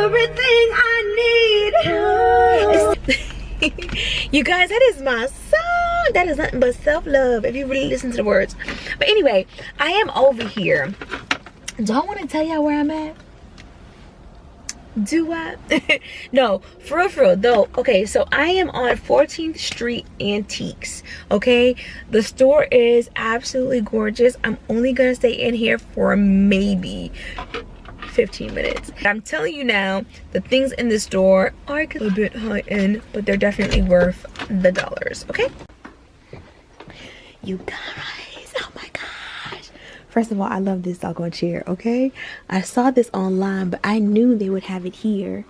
everything I need. You guys, that is my song. That is nothing but self-love if you really listen to the words. But anyway, I am over here. Do I want to tell y'all where I'm at? Do I? No, for real though. Okay, so I am on 14th Street Antiques. Okay, the store is absolutely gorgeous. I'm only gonna stay in here for maybe 15 minutes. I'm telling you now, the things in the store are a little bit high end, but they're definitely worth the dollars. Okay, you guys, oh my gosh. First of all, I love this doggone chair, okay? I saw this online, but I knew they would have it here.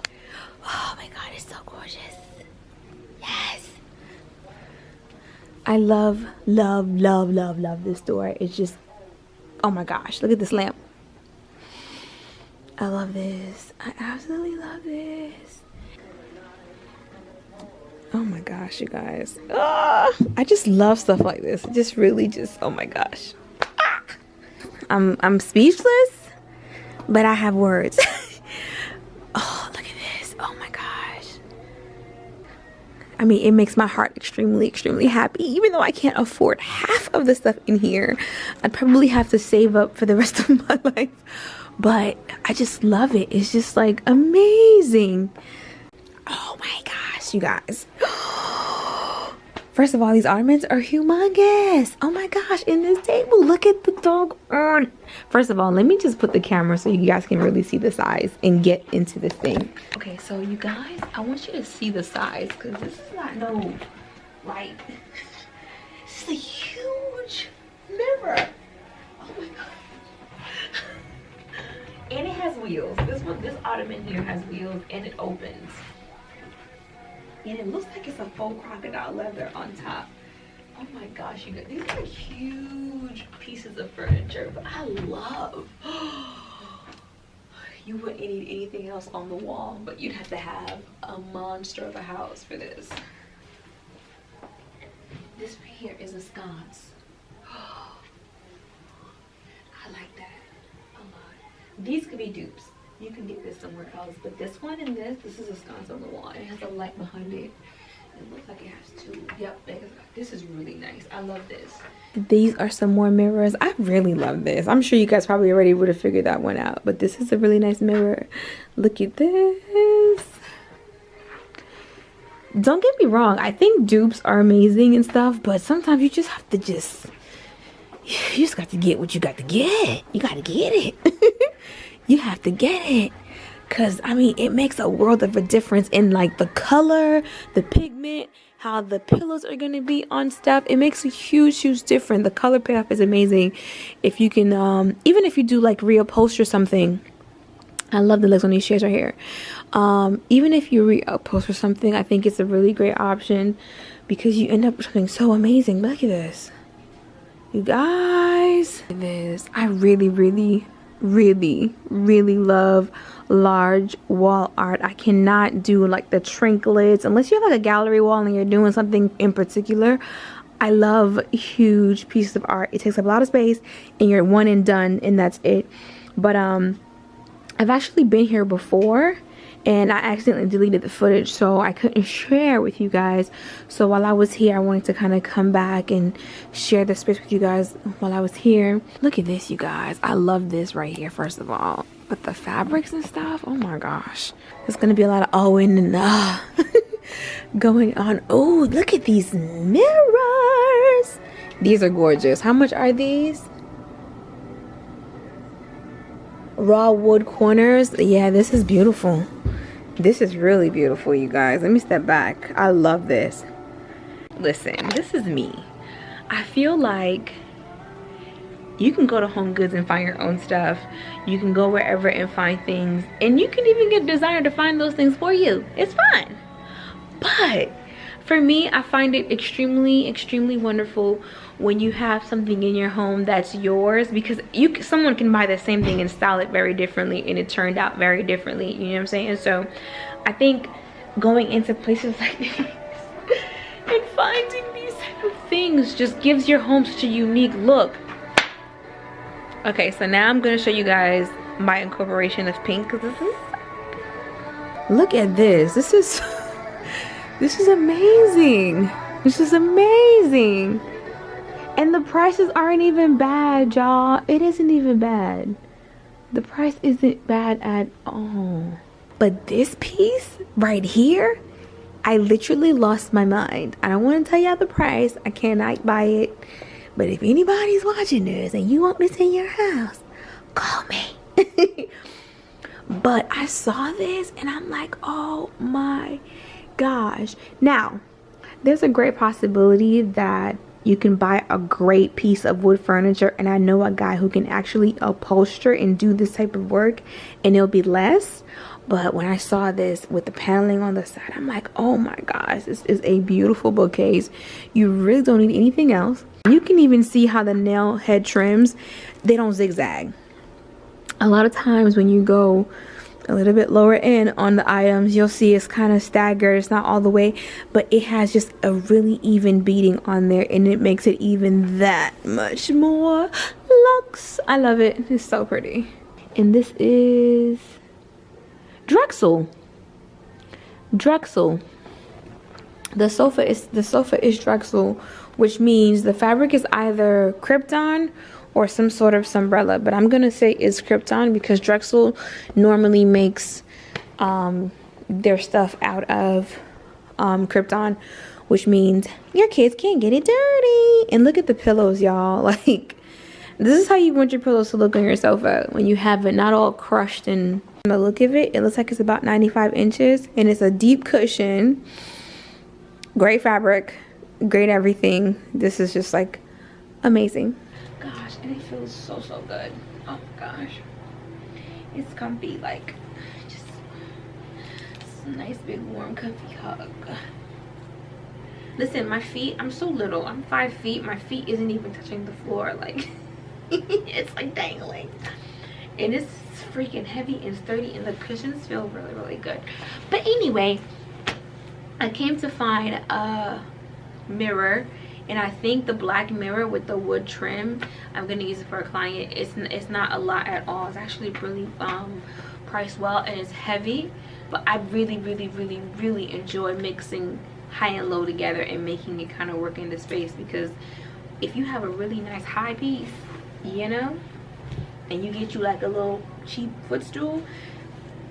Oh my god, it's so gorgeous. Yes. I love this store. It's just, oh my gosh, look at this lamp. I love this. I absolutely love this. Oh my gosh, you guys. I just love stuff like this. Just really just, oh my gosh. I'm speechless, but I have words. Oh, look at this. Oh my gosh. I mean, it makes my heart extremely happy. Even though I can't afford half of the stuff in here, I'd probably have to save up for the rest of my life. But I just love it. It's just like amazing. Oh my gosh, you guys. First of all, these ottomans are humongous. Oh my gosh, in this table, look at the dog on. First of all, let me just put the camera so you guys can really see the size and get into this thing. Okay, so you guys, I want you to see the size because this is not no, like, this is a huge mirror. Oh my god. And it has wheels. This ottoman here has wheels and it opens. And it looks like it's a faux crocodile leather on top. Oh my gosh, you guys, these are huge pieces of furniture, but I love. You wouldn't need anything else on the wall, but you'd have to have a monster of a house for this. This right here is a sconce. I like that a lot. These could be dupes. You can get this somewhere else, but this one and this is a sconce on the wall. It has a light behind it. It looks like it has two. Yep, this is really nice. I love this. These are some more mirrors. I really love this. I'm sure you guys probably already would have figured that one out, but this is a really nice mirror. Look at this. Don't get me wrong. I think dupes are amazing and stuff, but sometimes you just have to you just got to get what you got to get. You got to get it. You have to get it, because I mean, it makes a world of a difference in like the color, the pigment, how the pillows are going to be on stuff. It makes a huge difference. The color payoff is amazing. If you can even if you do like reupholster something, I love the legs on these chairs right here. Even if you reupholster something, I think it's a really great option because you end up with something so amazing. Look at this, you guys. This, I really love large wall art. I cannot do like the trinkets unless you have like a gallery wall and you're doing something in particular. I love huge pieces of art. It takes up a lot of space and you're one and done and that's it. But I've actually been here before and I accidentally deleted the footage, so I couldn't share with you guys. So while I was here, I wanted to kind of come back and share the space with you guys while I was here. Look at this, you guys. I love this right here, first of all. But the fabrics and stuff, oh my gosh. There's gonna be a lot of ohing and going on. Oh, look at these mirrors. These are gorgeous. How much are these? Raw wood corners. Yeah, this is beautiful. This is really beautiful, you guys. Let me step back. I love this. Listen, this is me. I feel like you can go to Home Goods and find your own stuff. You can go wherever and find things, and you can even get a designer to find those things for you. It's fun. But for me, I find it extremely wonderful when you have something in your home that's yours, because someone can buy the same thing and style it very differently and it turned out very differently, you know what I'm saying? So I think going into places like these and finding these type of things just gives your home such a unique look. Okay, so now I'm going to show you guys my incorporation of pink, because this is Look at this. This is this is amazing. This is amazing. And the prices aren't even bad, y'all. It isn't even bad. The price isn't bad at all. But this piece right here, I literally lost my mind. I don't want to tell y'all the price. I cannot buy it. But if anybody's watching this and you want this in your house, call me. But I saw this and I'm like, oh my gosh. Now, there's a great possibility that you can buy a great piece of wood furniture, and I know a guy who can actually upholster and do this type of work, and it'll be less. But when I saw this with the paneling on the side, I'm like, oh my gosh, this is a beautiful bookcase. You really don't need anything else. You can even see how the nail head trims, they don't zigzag. A lot of times when you go a little bit lower in on the items, you'll see it's kind of staggered. It's not all the way, but it has just a really even beading on there, and it makes it even that much more luxe. I love it. It's so pretty. And this is Drexel. The sofa is Drexel, which means the fabric is either Krypton or some sort of umbrella, but I'm gonna say it's Krypton because Drexel normally makes their stuff out of Krypton, which means your kids can't get it dirty. And look at the pillows, y'all. Like, this is how you want your pillows to look on your sofa when you have it not all crushed. And the look of it, it looks like it's about 95 inches, and it's a deep cushion, great fabric, great everything. This is just like amazing. Gosh, and it feels so good. Oh my gosh, it's comfy. like just a nice big warm comfy hug. Listen, my feet, I'm so little, I'm 5 feet, my feet isn't even touching the floor. Like it's like dangling, and it's freaking heavy and sturdy, and the cushions feel really good. But anyway, I came to find a mirror, and I think the black mirror with the wood trim, I'm gonna use it for a client. It's not a lot at all. It's actually really priced well, and it's heavy, but I really enjoy mixing high and low together and making it kind of work in the space. Because if you have a really nice high piece, you know, and you get you like a little cheap footstool,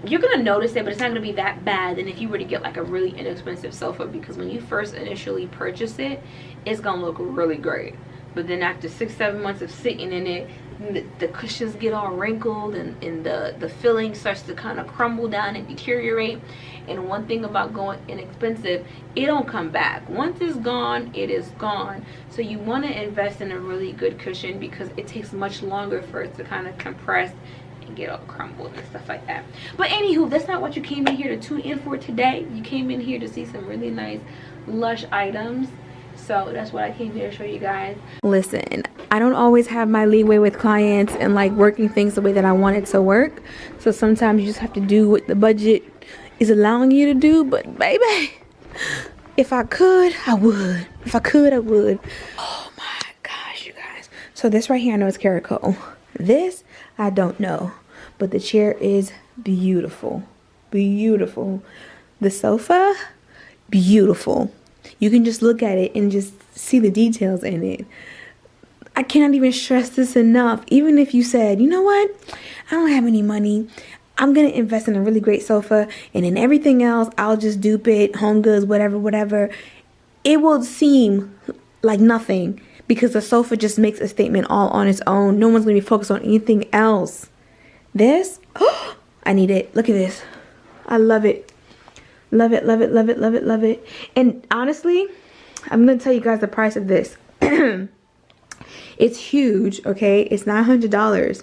you're gonna notice it, but it's not gonna be that bad than if you were to get like a really inexpensive sofa, because when you first initially purchase it, it's gonna look really great, but then after 6-7 months of sitting in it, the cushions get all wrinkled, and the filling starts to kind of crumble down and deteriorate. And one thing about going inexpensive, it don't come back. Once it's gone, it is gone. So you want to invest in a really good cushion, because it takes much longer for it to kind of compress and get all crumbled and stuff like that. But anywho, that's not what you came in here to tune in for today. You came in here to see some really nice lush items, so that's what I came here to show you guys. Listen, I don't always have my leeway with clients and like working things the way that I want it to work, so sometimes you just have to do what the budget is allowing you to do. But baby, if I could, I would. If I could, I would. Oh my gosh, you guys. So this right here, I know it's Caracal. This, I don't know. But the chair is beautiful. Beautiful. The sofa, beautiful. You can just look at it and just see the details in it. I cannot even stress this enough. Even if you said, you know what, I don't have any money, I'm gonna invest in a really great sofa, and in everything else I'll just dupe it, Home Goods, whatever, it will seem like nothing, because the sofa just makes a statement all on its own. No one's gonna be focused on anything else. This, oh, I need it. Look at this. I love it. Love it. And honestly, I'm gonna tell you guys the price of this. It's huge, okay? It's $900.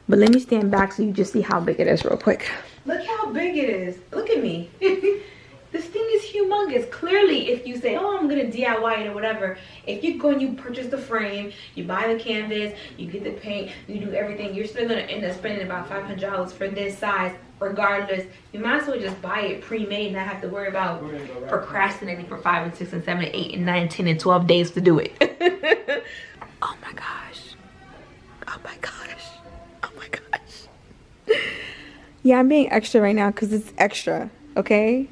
But let me stand back so you just see how big it is real quick. Look how big it is. Look at me. This thing is humongous. Clearly, if you say, oh, I'm gonna DIY it or whatever, if you go and you purchase the frame, you buy the canvas, you get the paint, you do everything, you're still gonna end up spending about $500 for this size regardless. You might as well just buy it pre-made and not have to worry about procrastinating for 5 and 6 and 7 and 8 and 9 and 10 and 12 days to do it. Oh my gosh. Oh my gosh. Oh my gosh. Yeah, I'm being extra right now because it's extra. okay?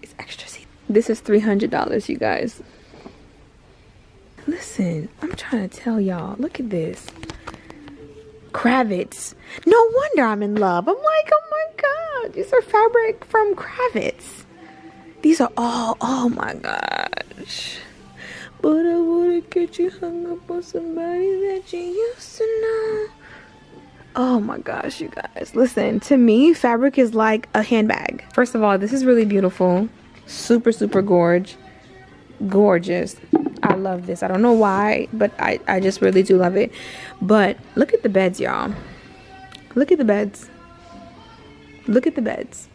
It's extra seat. This is $300, you guys. Listen, I'm trying to tell y'all. Look at this. Kravitz. No wonder I'm in love. I'm like, oh my God. These are fabric from Kravitz. These are all, oh my gosh. But I wouldn't get you hung up on somebody that you used to know. Oh my gosh, you guys. Listen, to me, fabric is like a handbag. First of all, this is really beautiful. Super, super gorgeous. I love this. I don't know why, but I just really do love it. But look at the beds, y'all. Look at the beds. Look at the beds.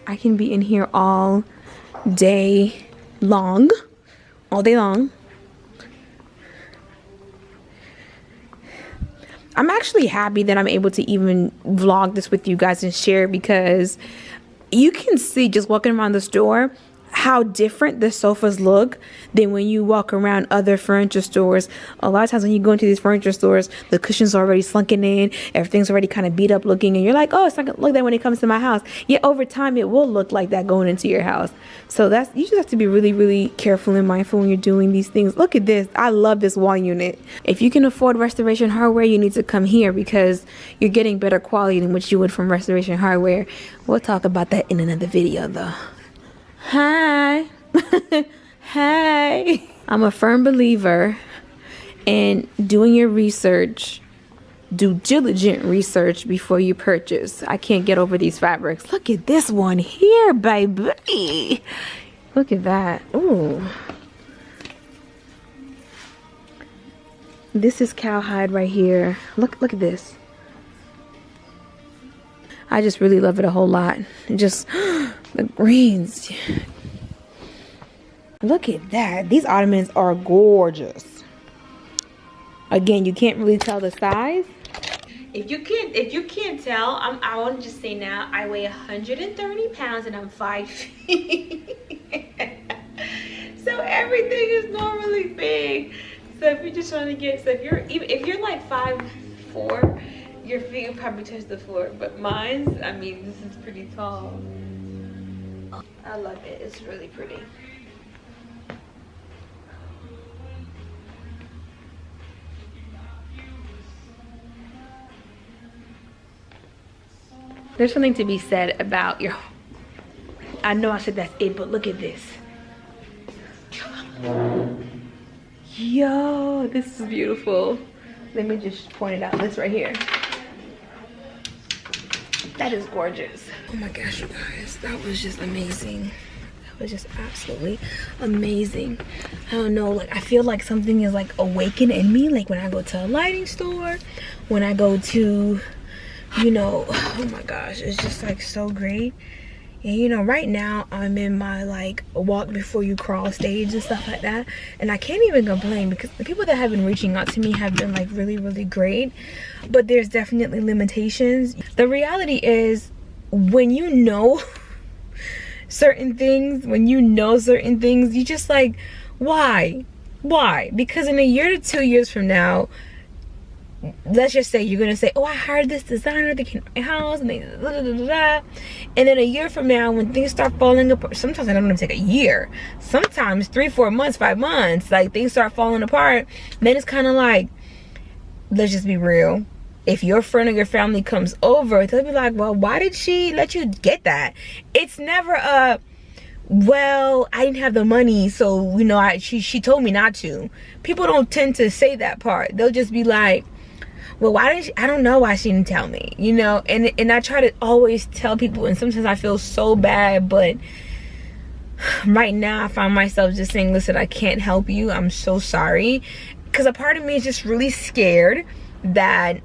I can be in here all day long. All day long. I'm actually happy that I'm able to even vlog this with you guys and share, because you can see just walking around the store how different the sofas look than when you walk around other furniture stores. A lot of times when you go into these furniture stores, the cushions are already sunken in, everything's already kind of beat up looking, and you're like, oh, it's not gonna look that when it comes to my house. Yet over time it will look like that going into your house. So that's, you just have to be really, really careful and mindful when you're doing these things. Look at this. I love this wall unit. If you can afford Restoration Hardware, you need to come here, because you're getting better quality than what you would from Restoration Hardware. We'll talk about that in another video though. Hi. Hi. I'm a firm believer in doing your research, do diligent research before you purchase. I can't get over these fabrics. Look at this one here, baby. Look at that. Ooh. This is cowhide right here. Look at this. I just really love it a whole lot. Just the greens. Look at that. These ottomans are gorgeous. Again, you can't really tell the size. If you can't tell, I want to just say now, I weigh 130 pounds and I'm 5 feet. So everything is normally big. So if you're just trying to get, so if you're like 5'4", your feet will probably touch the floor. But mine's, I mean, this is pretty tall. I love it. It's really pretty. There's something to be said about your, I know I said that's it, but look at this. Yo, this is beautiful. Let me just point it out. This right here. That is gorgeous. Oh my gosh, you guys. That was just amazing. That was just absolutely amazing. I don't know, like I feel like something is like awakened in me. Like when I go to a lighting store, when I go to, you know, oh my gosh, it's just like so great. And you know, right now I'm in my like walk before you crawl stage and stuff like that, and I can't even complain because the people that have been reaching out to me have been like really, really great. But there's definitely limitations. The reality is, when you know certain things, you just like, why? Because in a year to 2 years from now, let's just say you're gonna say, oh, I hired this designer, they came to my house, and they and then a year from now, when things start falling apart, sometimes I don't even take a year, sometimes 3, 4 months, 5 months, like things start falling apart, then it's kind of like, let's just be real. If your friend or your family comes over, they'll be like, well, why did she let you get that? It's never a, well, I didn't have the money, so you know, she told me not to. People don't tend to say that part. They'll just be like, well, why didn't she? I don't know why she didn't tell me, you know. And I try to always tell people, and sometimes I feel so bad, but right now I find myself just saying, listen, I can't help you, I'm so sorry, because a part of me is just really scared that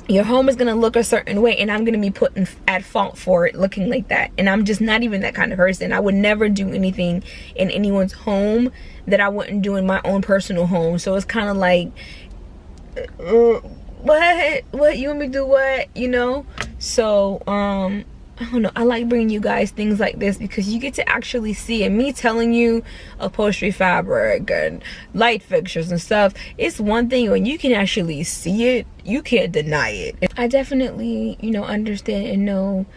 your home is gonna look a certain way and I'm gonna be put at fault for it looking like that. And I'm just not even that kind of person. I would never do anything in anyone's home that I wouldn't do in my own personal home. So it's kind of like, what you want me to do, what, you know? So I don't know, I like bringing you guys things like this because you get to actually see it. Me telling you upholstery fabric and light fixtures and stuff, it's one thing. When you can actually see it, you can't deny it. I definitely, you know, understand and know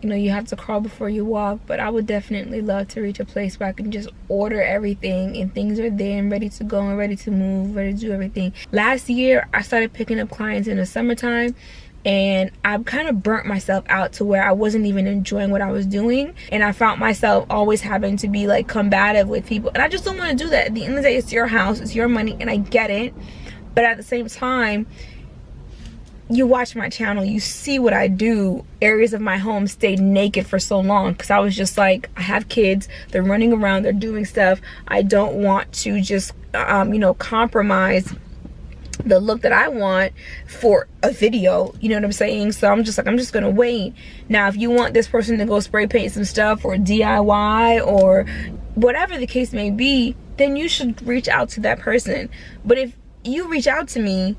you know, you have to crawl before you walk. But I would definitely love to reach a place where I can just order everything and things are there and ready to go and ready to move, ready to do everything. Last year I started picking up clients in the summertime, and I kind of burnt myself out to where I wasn't even enjoying what I was doing, and I found myself always having to be like combative with people, and I just don't want to do that. At the end of the day, it's your house, it's your money, and I get it. But at the same time, you watch my channel, you see what I do. Areas of my home stayed naked for so long because I was just like, I have kids, they're running around, they're doing stuff. I don't want to just you know, compromise the look that I want for a video, you know what I'm saying? So I'm just like, I'm just gonna wait. Now if you want this person to go spray paint some stuff or DIY or whatever the case may be, then you should reach out to that person. But if you reach out to me,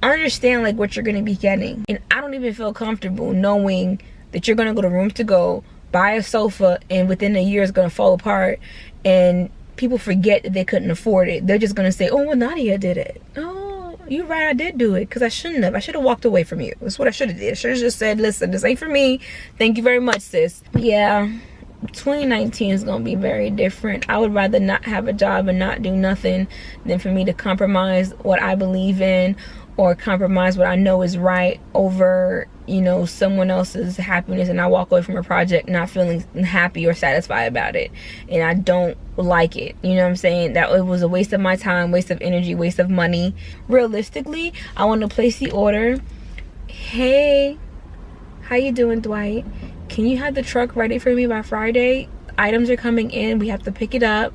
understand like what you're gonna be getting. And I don't even feel comfortable knowing that you're gonna go to Rooms To Go, buy a sofa, and within a year it's gonna fall apart, and people forget that they couldn't afford it. They're just gonna say, oh well, Nadia did it. Oh, you're right, I did do it, because I shouldn't have. I should have walked away from you. That's what I should have did. I should have just said, listen, this ain't for me, thank you very much, sis. Yeah, 2019 is gonna be very different. I would rather not have a job and not do nothing than for me to compromise what I believe in or compromise what I know is right over, you know, someone else's happiness, and I walk away from a project not feeling happy or satisfied about it, and I don't like it. You know what I'm saying? That it was a waste of my time, waste of energy, waste of money. Realistically, I want to place the order. Hey, how you doing, Dwight? Can you have the truck ready for me by Friday? Items are coming in, we have to pick it up.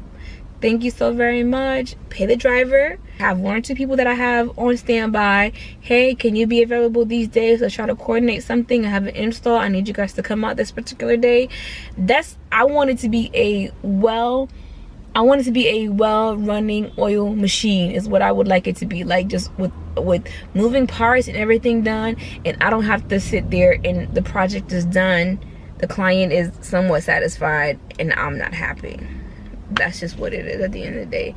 Thank you so very much. Pay the driver. I have 1 or 2 people that I have on standby. Hey, can you be available these days? Let's try to coordinate something. I have an install. I need you guys to come out this particular day. I want it to be a well-running oil machine is what I would like it to be. Like, just with moving parts and everything done, and I don't have to sit there and the project is done, the client is somewhat satisfied, and I'm not happy. That's just what it is at the end of the day.